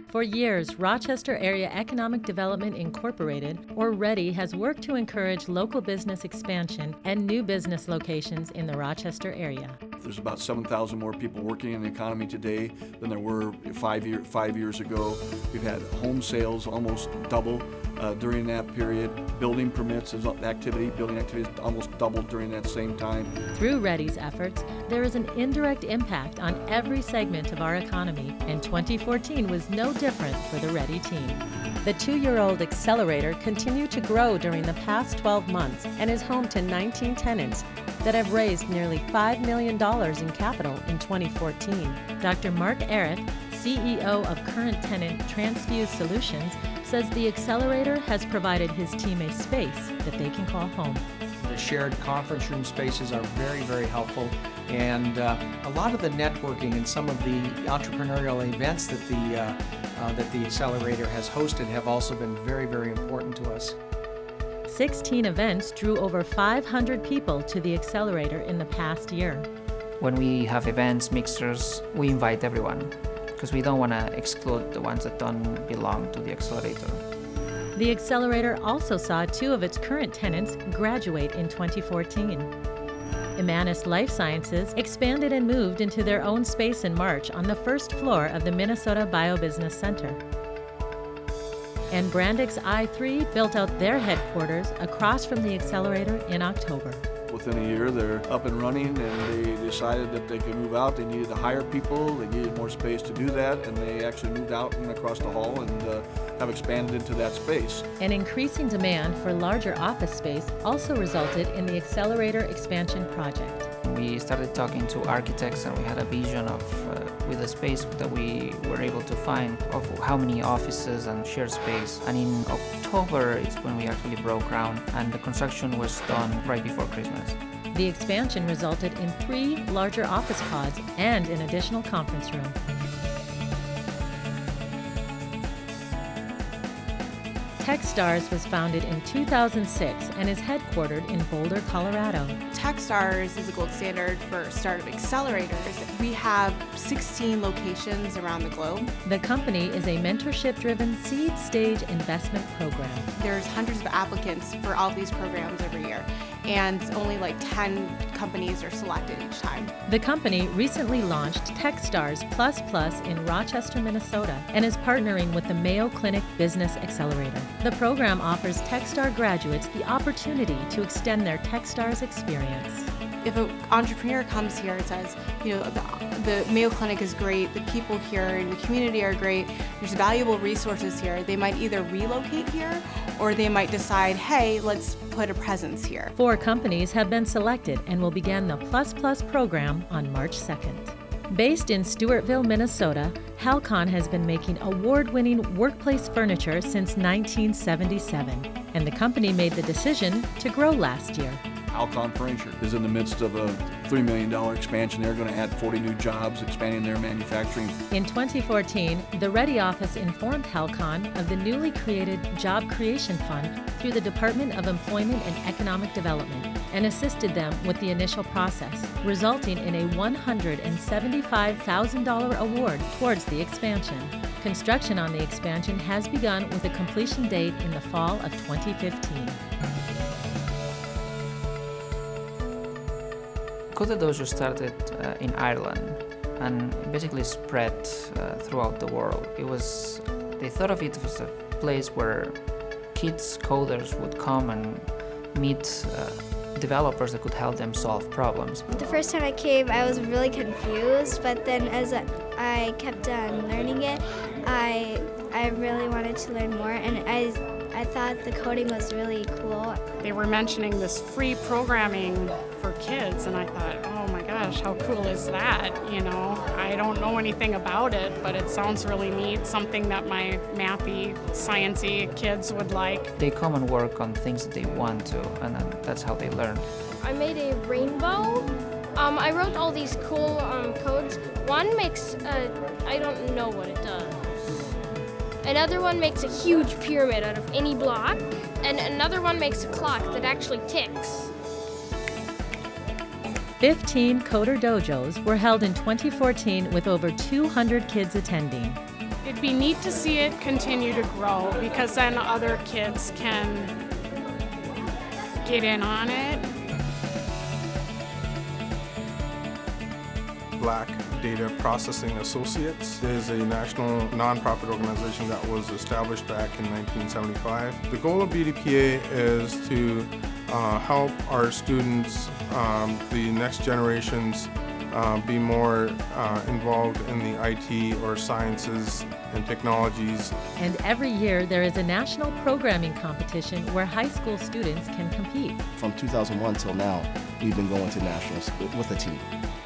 For years, Rochester Area Economic Development Incorporated, or RAEDI, has worked to encourage local business expansion and new business locations in the Rochester area. There's about 7,000 more people working in the economy today than there were 5 years ago. We've had home sales almost double during that period. Building permits building activity has almost doubled during that same time. Through RAEDI's efforts, there is an indirect impact on every segment of our economy, and 2014 was no different for the RAEDI team. The 2-year-old Accelerator continued to grow during the past 12 months and is home to 19 tenants that have raised nearly $5 million in capital in 2014. Dr. Mark Eric, CEO of current tenant Transfuse Solutions, says the Accelerator has provided his team a space that they can call home. The shared conference room spaces are very, very helpful, and a lot of the networking and some of the entrepreneurial events that the Accelerator has hosted have also been very, very important to us. 16 events drew over 500 people to the Accelerator in the past year. When we have events, mixers, we invite everyone because we don't want to exclude the ones that don't belong to the Accelerator. The Accelerator also saw 2 of its current tenants graduate in 2014. Imanis Life Sciences expanded and moved into their own space in March on the first floor of the Minnesota Biobusiness Center. And Brandix i3 built out their headquarters across from the Accelerator in October. Within a year, they're up and running, and they decided that they could move out. They needed to hire people, they needed more space to do that, and they actually moved out and across the hall and have expanded into that space. An increasing demand for larger office space also resulted in the Accelerator expansion project. We started talking to architects, and we had a vision of, with the space that we were able to find, of how many offices and shared space. And in October, it's when we actually broke ground, and the construction was done right before Christmas. The expansion resulted in 3 larger office pods and an additional conference room. Techstars was founded in 2006 and is headquartered in Boulder, Colorado. Techstars is a gold standard for startup accelerators. We have 16 locations around the globe. The company is a mentorship-driven seed stage investment program. There's hundreds of applicants for all of these programs every year, and only like 10 companies are selected each time. The company recently launched Techstars Plus in Rochester, Minnesota, and is partnering with the Mayo Clinic Business Accelerator. The program offers Techstar graduates the opportunity to extend their Techstars experience. If an entrepreneur comes here and says, you know, the Mayo Clinic is great, the people here in the community are great, there's valuable resources here, they might either relocate here or they might decide, hey, let's put a presence here. 4 companies have been selected and will begin the Plus program on March 2nd. Based in Stewartville, Minnesota, Halcon has been making award-winning workplace furniture since 1977, and the company made the decision to grow last year. Halcon Furniture is in the midst of a $3 million expansion. They're going to add 40 new jobs, expanding their manufacturing. In 2014, the RAEDI office informed Halcon of the newly created Job Creation Fund through the Department of Employment and Economic Development and assisted them with the initial process, resulting in a $175,000 award towards the expansion. Construction on the expansion has begun with a completion date in the fall of 2015. Code Dojo started in Ireland and basically spread throughout the world. They thought of it as a place where kids, coders would come and meet developers that could help them solve problems. The first time I came, I was really confused, but then as I kept on learning it, I really wanted to learn more, and I thought the coding was really cool. They were mentioning this free programming for kids, and I thought, oh my gosh, how cool is that? You know, I don't know anything about it, but it sounds really neat, something that my mathy, sciencey kids would like. They come and work on things that they want to, and then that's how they learn. I made a rainbow. I wrote all these cool codes. One makes, I don't know what it does. Another one makes a huge pyramid out of any block, and another one makes a clock that actually ticks. 15 Coder Dojos were held in 2014 with over 200 kids attending. It'd be neat to see it continue to grow because then other kids can get in on it. Black Data Processing Associates is a national nonprofit organization that was established back in 1975. The goal of BDPA is to help our students, the next generations, be more involved in the IT or sciences and technologies. And every year there is a national programming competition where high school students can compete. From 2001 till now, we've been going to nationals with a team.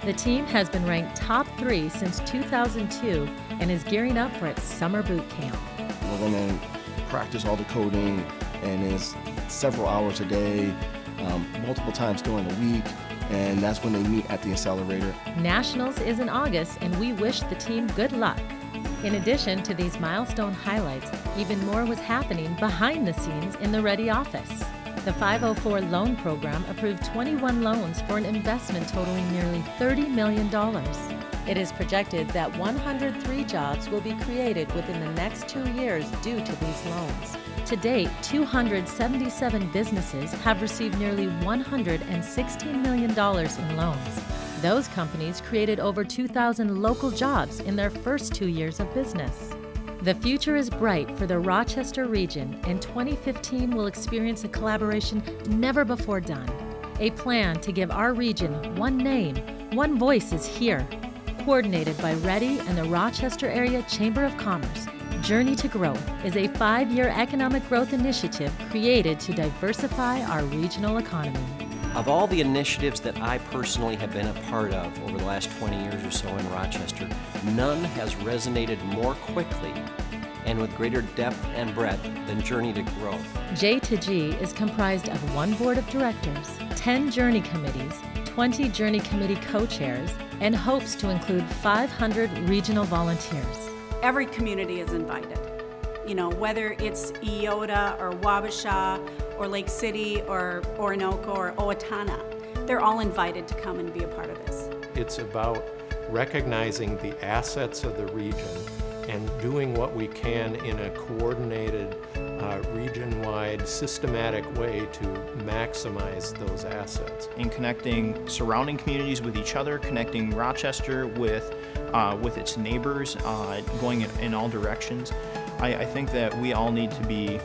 The team has been ranked top 3 since 2002 and is gearing up for its summer boot camp. We're going to practice all the coding, and it's several hours a day, multiple times during the week, and that's when they meet at the Accelerator. Nationals is in August, and we wish the team good luck. In addition to these milestone highlights, even more was happening behind the scenes in the RAEDI office. The 504 loan program approved 21 loans for an investment totaling nearly $30 million. It is projected that 103 jobs will be created within the next 2 years due to these loans. To date, 277 businesses have received nearly $116 million in loans. Those companies created over 2,000 local jobs in their first 2 years of business. The future is bright for the Rochester region, and 2015 will experience a collaboration never before done. A plan to give our region one name, one voice is here. Coordinated by RAEDI and the Rochester Area Chamber of Commerce, Journey to Growth is a 5-year economic growth initiative created to diversify our regional economy. Of all the initiatives that I personally have been a part of over the last 20 years or so in Rochester, none has resonated more quickly and with greater depth and breadth than Journey to Growth. J2G is comprised of 1 board of directors, 10 Journey committees, 20 Journey committee co-chairs, and hopes to include 500 regional volunteers. Every community is invited. You know, whether it's Iota or Wabasha or Lake City or Orinoco or Owatonna, they're all invited to come and be a part of this. It's about recognizing the assets of the region and doing what we can in a coordinated, region-wide, systematic way to maximize those assets. In connecting surrounding communities with each other, connecting Rochester with its neighbors, going in all directions. I think that we all need to be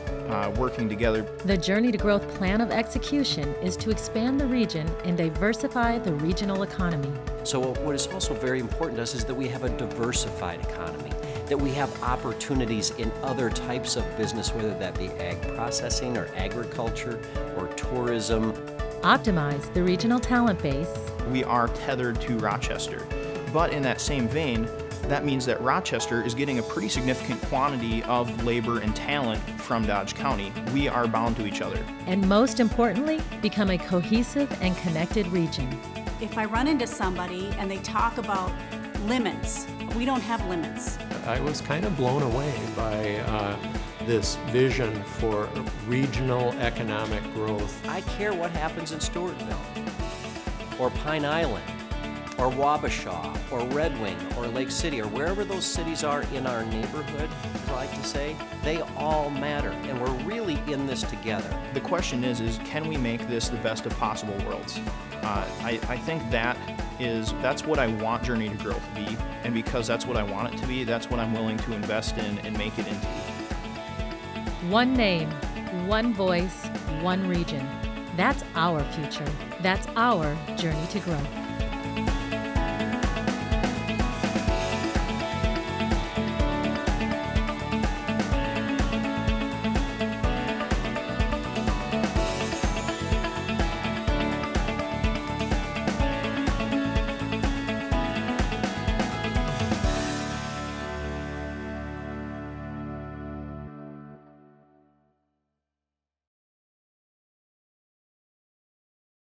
working together. The Journey to Growth plan of execution is to expand the region and diversify the regional economy. So what is also very important to us is that we have a diversified economy, that we have opportunities in other types of business, whether that be ag processing or agriculture or tourism. Optimize the regional talent base. We are tethered to Rochester, but in that same vein, that means that Rochester is getting a pretty significant quantity of labor and talent from Dodge County. We are bound to each other. And most importantly, become a cohesive and connected region. If I run into somebody and they talk about limits, we don't have limits. I was kind of blown away by this vision for regional economic growth. I care what happens in Stewartville, or Pine Island, or Wabasha, or Red Wing, or Lake City, or wherever those cities are in our neighborhood, as I like to say, they all matter, and we're really in this together. The question is can we make this the best of possible worlds? I think that's what I want Journey to Growth to be, and because that's what I want it to be, that's what I'm willing to invest in and make it into. One name, one voice, one region. That's our future. That's our Journey to Growth.